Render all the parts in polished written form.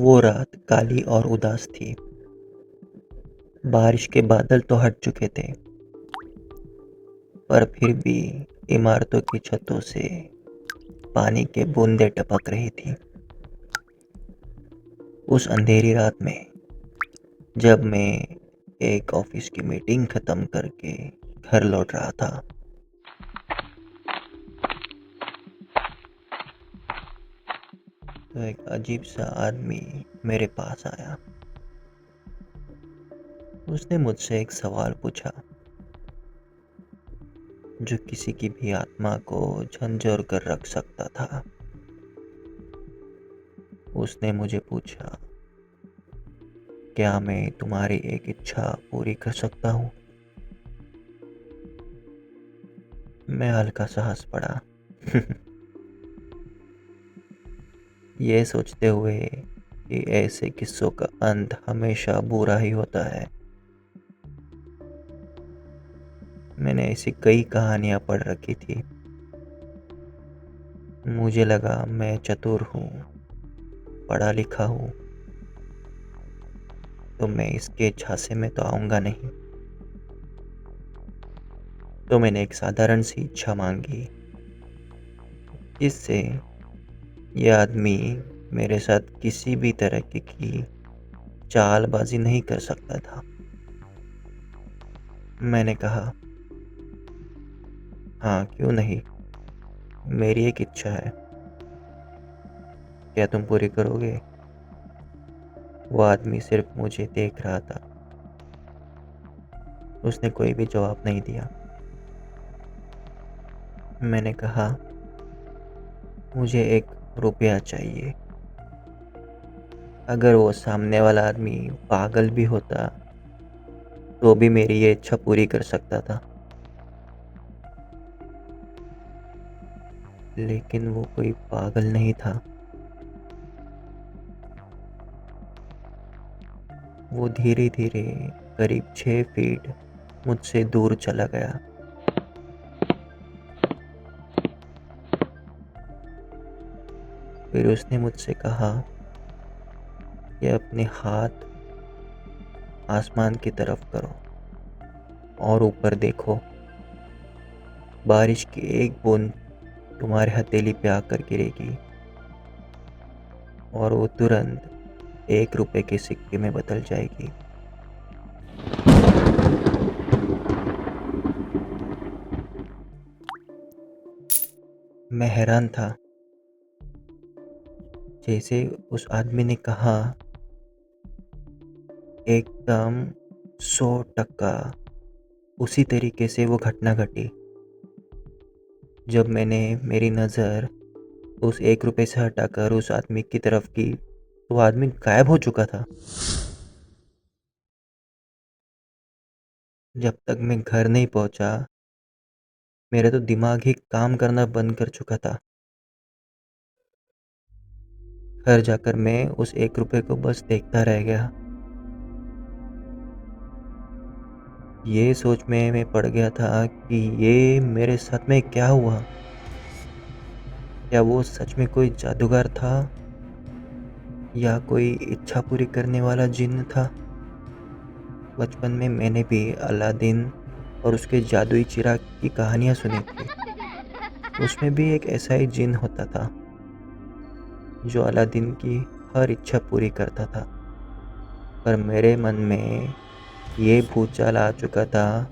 वो रात काली और उदास थी। बारिश के बादल तो हट चुके थे, पर फिर भी इमारतों की छतों से पानी के बूंदें टपक रही थी। उस अंधेरी रात में जब मैं एक ऑफिस की मीटिंग खत्म करके घर लौट रहा था, तो एक अजीब सा आदमी मेरे पास आया। उसने मुझसे एक सवाल पूछा जो किसी की भी आत्मा को झंझोर कर रख सकता था। उसने मुझे पूछा, क्या मैं तुम्हारी एक इच्छा पूरी कर सकता हूँ? मैं हल्का सा हंस पड़ा। ये सोचते हुए कि ऐसे किस्सों का अंत हमेशा बुरा ही होता है। मैंने ऐसी कई कहानियां पढ़ रखी थी। मुझे लगा मैं चतुर हूँ, पढ़ा लिखा हूँ, तो मैं इसके झांसे में तो आऊँगा नहीं। तो मैंने एक साधारण सी इच्छा मांगी, जिससे यह आदमी मेरे साथ किसी भी तरह की चालबाजी नहीं कर सकता था। मैंने कहा, हाँ क्यों नहीं, मेरी एक इच्छा है, क्या तुम पूरी करोगे? वो आदमी सिर्फ मुझे देख रहा था। उसने कोई भी जवाब नहीं दिया। मैंने कहा, मुझे 1 रुपया चाहिए। अगर वो सामने वाला आदमी पागल भी होता तो भी मेरी ये इच्छा पूरी कर सकता था। लेकिन वो कोई पागल नहीं था। वो धीरे धीरे करीब 6 फीट मुझसे दूर चला गया। फिर उसने मुझसे कहा कि अपने हाथ आसमान की तरफ करो और ऊपर देखो। बारिश की एक बूंद तुम्हारे हथेली पे आकर गिरेगी और वो तुरंत 1 रुपए के सिक्के में बदल जाएगी। मैं हैरान था। जैसे उस आदमी ने कहा, एकदम 100% उसी तरीके से वो घटना घटी। जब मैंने मेरी नज़र उस 1 रुपए से हटाकर उस आदमी की तरफ की, तो वो आदमी गायब हो चुका था। जब तक मैं घर नहीं पहुंचा, मेरा तो दिमाग ही काम करना बंद कर चुका था। घर जाकर मैं उस 1 रुपए को बस देखता रह गया। ये सोच में मैं पड़ गया था कि ये मेरे साथ में क्या हुआ। क्या वो सच में कोई जादूगर था या कोई इच्छा पूरी करने वाला जिन्न था? बचपन में मैंने भी अलादीन और उसके जादुई चिराग की कहानियां सुनी थी। उसमें भी एक ऐसा ही जिन्न होता था जो अलादीन की हर इच्छा पूरी करता था। पर मेरे मन में ये भूचाल आ चुका था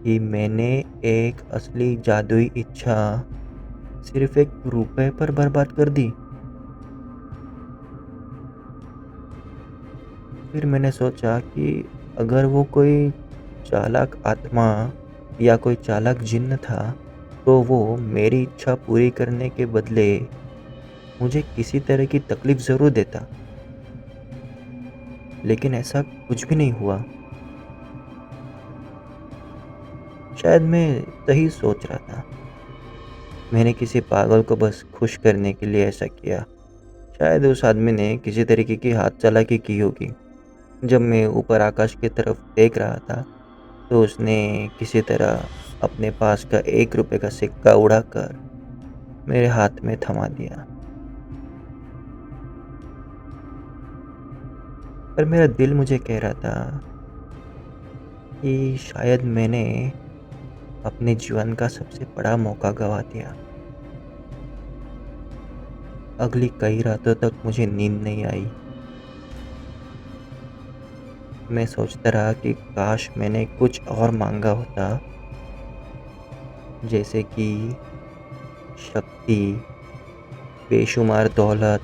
कि मैंने एक असली जादुई इच्छा सिर्फ 1 रुपए पर बर्बाद कर दी। फिर मैंने सोचा कि अगर वो कोई चालाक आत्मा या कोई चालाक जिन्न था, तो वो मेरी इच्छा पूरी करने के बदले मुझे किसी तरह की तकलीफ ज़रूर देता। लेकिन ऐसा कुछ भी नहीं हुआ। शायद मैं सही सोच रहा था। मैंने किसी पागल को बस खुश करने के लिए ऐसा किया। शायद उस आदमी ने किसी तरीके की हाथ चालाकी की होगी। जब मैं ऊपर आकाश की तरफ देख रहा था, तो उसने किसी तरह अपने पास का 1 रुपए का सिक्का उड़ाकर मेरे हाथ में थमा दिया। पर मेरा दिल मुझे कह रहा था कि शायद मैंने अपने जीवन का सबसे बड़ा मौका गँवा दिया। अगली कई रातों तक मुझे नींद नहीं आई। मैं सोचता रहा कि काश मैंने कुछ और माँगा होता, जैसे कि शक्ति, बेशुमार दौलत,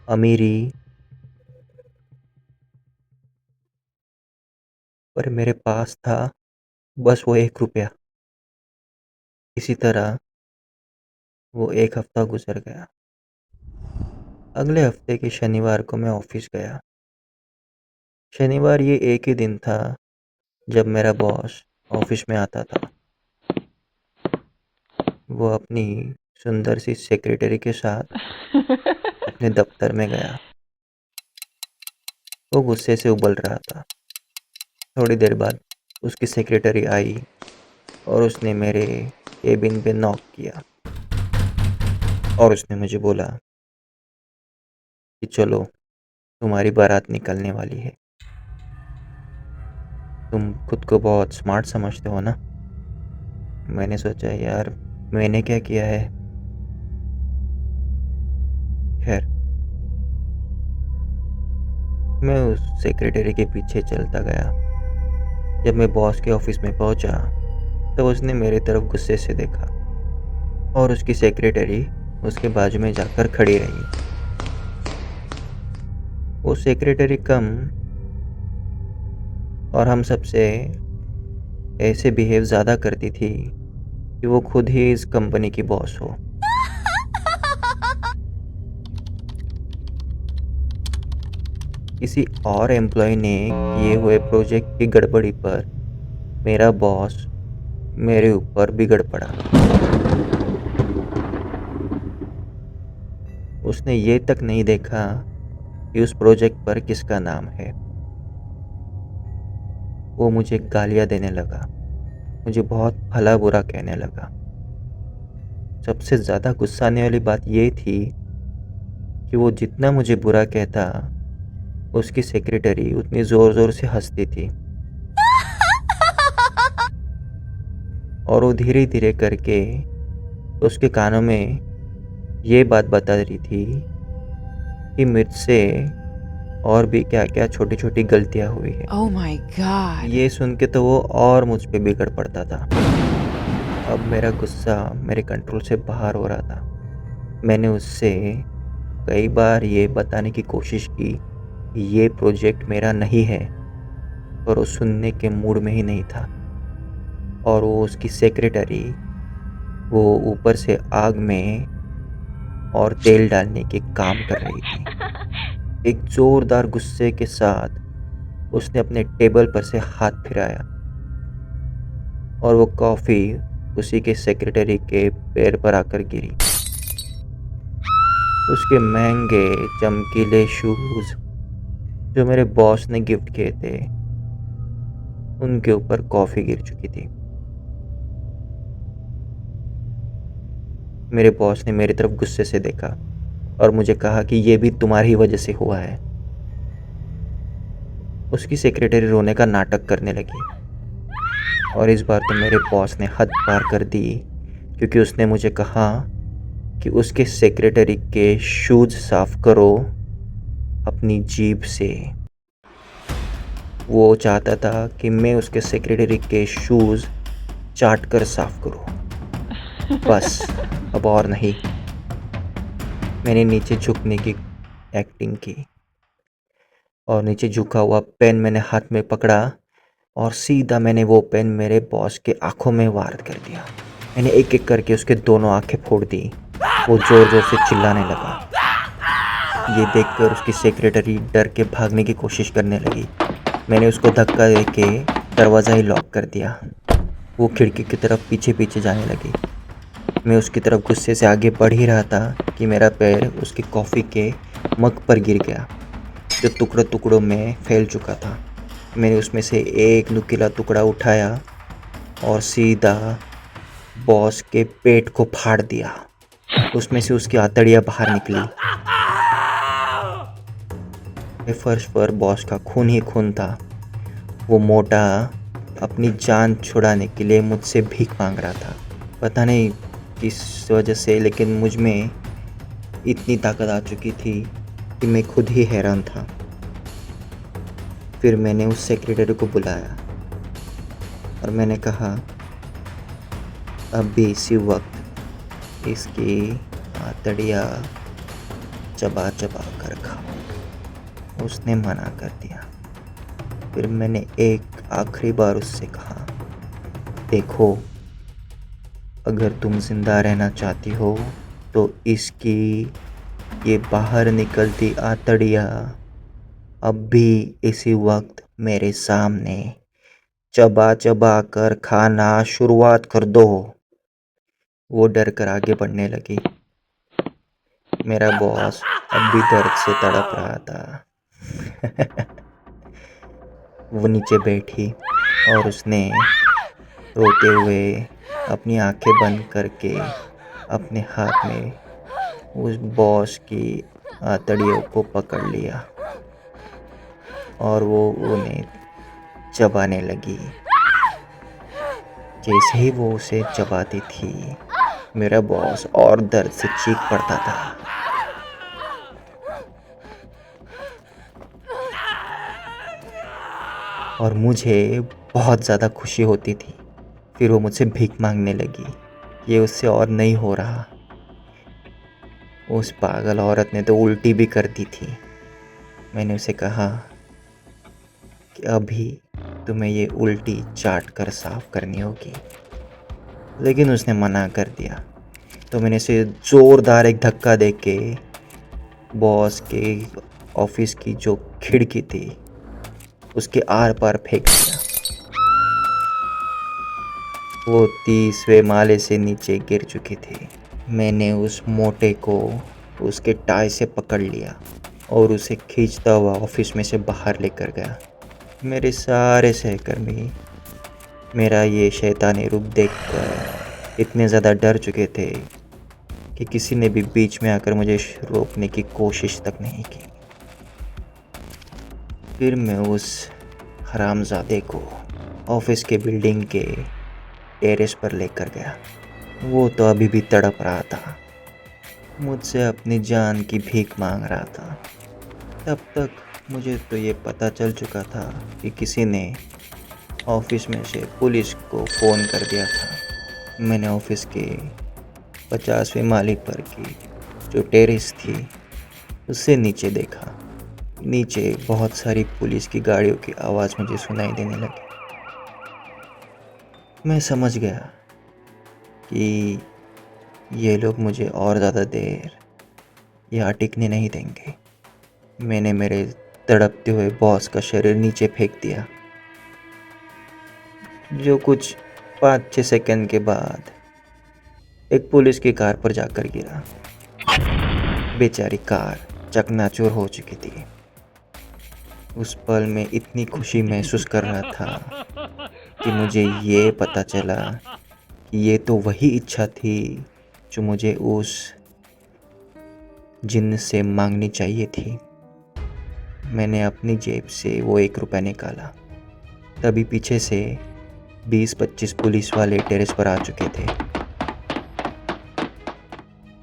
अमीरी, पर मेरे पास था बस वो ₹1। इसी तरह वो 1 हफ़्ता गुज़र गया। अगले हफ़्ते के शनिवार को मैं ऑफ़िस गया। शनिवार ये एक ही दिन था जब मेरा बॉस ऑफ़िस में आता था। वो अपनी सुंदर सी सेक्रेटरी के साथ अपने दफ़्तर में गया। वो गुस्से से उबल रहा था। थोड़ी देर बाद उसकी सेक्रेटरी आई और उसने मेरे केबिन पे नॉक किया और उसने मुझे बोला कि चलो, तुम्हारी बारात निकलने वाली है। तुम खुद को बहुत स्मार्ट समझते हो ना? मैंने सोचा यार, मैंने क्या किया है? खैर, मैं उस सेक्रेटरी के पीछे चलता गया। जब मैं बॉस के ऑफिस में पहुंचा, तब उसने मेरी तरफ गुस्से से देखा और उसकी सेक्रेटरी उसके बाजू में जाकर खड़ी रही। वो सेक्रेटरी कम और हम सबसे ऐसे बिहेव ज़्यादा करती थी कि वो खुद ही इस कंपनी की बॉस हो। किसी और एम्प्लॉय ने किए हुए प्रोजेक्ट की गड़बड़ी पर मेरा बॉस मेरे ऊपर बिगड़ पड़ा। उसने ये तक नहीं देखा कि उस प्रोजेक्ट पर किसका नाम है। वो मुझे गालियाँ देने लगा, मुझे बहुत भला बुरा कहने लगा। सबसे ज़्यादा गुस्सा आने वाली बात ये थी कि वो जितना मुझे बुरा कहता, उसकी सेक्रेटरी उतनी ज़ोर ज़ोर से हंसती थी और वो धीरे धीरे करके उसके कानों में ये बात बता रही थी कि मुझसे और भी क्या क्या छोटी छोटी गलतियाँ हुई है। Oh my God. ये सुन के तो वो और मुझ पे बिगड़ पड़ता था। अब मेरा गुस्सा मेरे कंट्रोल से बाहर हो रहा था। मैंने उससे कई बार ये बताने की कोशिश की कि ये प्रोजेक्ट मेरा नहीं है, पर वो सुनने के मूड में ही नहीं था। और वो उसकी सेक्रेटरी, वो ऊपर से आग में और तेल डालने के काम कर रही थी। एक जोरदार गुस्से के साथ उसने अपने टेबल पर से हाथ फिराया और वो कॉफ़ी उसी के सेक्रेटरी के पैर पर आकर गिरी। उसके महंगे चमकीले शूज़ जो मेरे बॉस ने गिफ्ट किए थे, उनके ऊपर कॉफ़ी गिर चुकी थी। मेरे बॉस ने मेरी तरफ गुस्से से देखा और मुझे कहा कि ये भी तुम्हारी वजह से हुआ है। उसकी सेक्रेटरी रोने का नाटक करने लगी और इस बार तो मेरे बॉस ने हद पार कर दी, क्योंकि उसने मुझे कहा कि उसके सेक्रेटरी के शूज़ साफ करो अपनी जीभ से। वो चाहता था कि मैं उसके सेक्रेटरी के शूज़ चाट कर साफ करूं। बस, अब और नहीं। मैंने नीचे झुकने की एक्टिंग की और नीचे झुका हुआ पेन मैंने हाथ में पकड़ा और सीधा मैंने वो पेन मेरे बॉस के आंखों में वार कर दिया। मैंने एक एक करके उसके दोनों आंखें फोड़ दी। वो ज़ोर ज़ोर से चिल्लाने लगा। ये देखकर उसकी सेक्रेटरी डर के भागने की कोशिश करने लगी। मैंने उसको धक्का देके दरवाज़ा ही लॉक कर दिया। वो खिड़की की तरफ पीछे पीछे जाने लगी। मैं उसकी तरफ गुस्से से आगे बढ़ ही रहा था कि मेरा पैर उसकी कॉफ़ी के मग पर गिर गया, जो टुकड़ों टुकड़ों में फैल चुका था। मैंने उसमें से एक नुकीला टुकड़ा उठाया और सीधा बॉस के पेट को फाड़ दिया। उसमें से उसकी आंतड़ियाँ बाहर निकली। फर्श पर बॉस का खून ही खून था। वो मोटा अपनी जान छुड़ाने के लिए मुझसे भीख मांग रहा था। पता नहीं किस वजह से, लेकिन मुझ में इतनी ताकत आ चुकी थी कि मैं खुद ही हैरान था। फिर मैंने उस सेक्रेटरी को बुलाया और मैंने कहा, अब भी इसी वक्त इसकी आंतड़ियाँ चबा चबा कर खाओ। उसने मना कर दिया। फिर मैंने एक आखिरी बार उससे कहा, देखो, अगर तुम जिंदा रहना चाहती हो तो इसकी ये बाहर निकलती आंतड़ियाँ अब भी इसी वक्त मेरे सामने चबा चबा कर खाना शुरुआत कर दो। वो डर कर आगे बढ़ने लगी। मेरा बॉस अब भी दर्द से तड़प रहा था। वो नीचे बैठी और उसने रोते हुए अपनी आंखें बंद करके अपने हाथ में उस बॉस की आंतड़ियों को पकड़ लिया और वो उन्हें चबाने लगी। जैसे ही वो उसे चबाती थी, मेरा बॉस और दर्द से चीख पड़ता था। और मुझे बहुत ज़्यादा खुशी होती थी। फिर वो मुझसे भीख मांगने लगी। ये उससे और नहीं हो रहा। उस पागल औरत ने तो उल्टी भी कर दी थी। मैंने उसे कहा कि अभी तुम्हें ये उल्टी चाट कर साफ करनी होगी, लेकिन उसने मना कर दिया। तो मैंने उसे ज़ोरदार एक धक्का दे के बॉस के ऑफिस की जो खिड़की थी उसके आर पार फेंक दिया। वो 30वें माले से नीचे गिर चुकी थी। मैंने उस मोटे को उसके टाई से पकड़ लिया और उसे खींचता हुआ ऑफिस में से बाहर लेकर गया। मेरे सारे सहकर्मी मेरा ये शैतानी रूप देखकर इतने ज़्यादा डर चुके थे कि किसी ने भी बीच में आकर मुझे रोकने की कोशिश तक नहीं की। फिर मैं उस हरामजादे को ऑफिस के बिल्डिंग के टेरेस पर लेकर गया। वो तो अभी भी तड़प रहा था, मुझसे अपनी जान की भीख मांग रहा था। तब तक मुझे तो ये पता चल चुका था कि किसी ने ऑफिस में से पुलिस को फ़ोन कर दिया था। मैंने ऑफिस के 50वें माले पर की जो टेरेस थी उससे नीचे देखा। नीचे बहुत सारी पुलिस की गाड़ियों की आवाज़ मुझे सुनाई देने लगी। मैं समझ गया कि ये लोग मुझे और ज़्यादा देर यहाँ टिकने नहीं देंगे। मैंने मेरे तड़पते हुए बॉस का शरीर नीचे फेंक दिया, जो कुछ 5-6 सेकंड के बाद एक पुलिस की कार पर जाकर गिरा। बेचारी कार चकनाचूर हो चुकी थी। उस पल में इतनी खुशी महसूस कर रहा था कि मुझे ये पता चला कि ये तो वही इच्छा थी जो मुझे उस जिन्न से मांगनी चाहिए थी। मैंने अपनी जेब से वो 1 रुपया निकाला। तभी पीछे से 20-25 पुलिस वाले टेरेस पर आ चुके थे।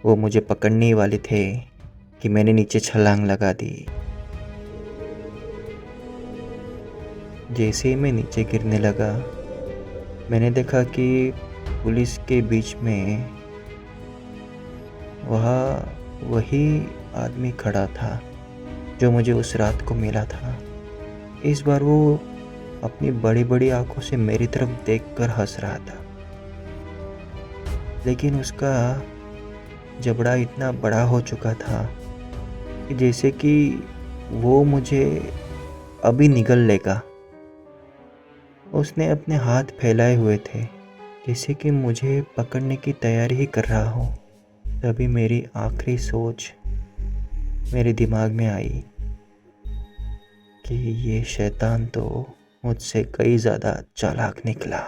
वो मुझे पकड़ने ही वाले थे कि मैंने नीचे छलांग लगा दी। जैसे ही मैं नीचे गिरने लगा, मैंने देखा कि पुलिस के बीच में वही आदमी खड़ा था जो मुझे उस रात को मिला था। इस बार वो अपनी बड़ी बड़ी आंखों से मेरी तरफ देखकर हंस रहा था, लेकिन उसका जबड़ा इतना बड़ा हो चुका था कि जैसे कि वो मुझे अभी निगल लेगा। उसने अपने हाथ फैलाए हुए थे, जैसे कि मुझे पकड़ने की तैयारी ही कर रहा हो। तभी मेरी आखिरी सोच मेरे दिमाग में आई कि ये शैतान तो मुझसे कई ज़्यादा चालाक निकला।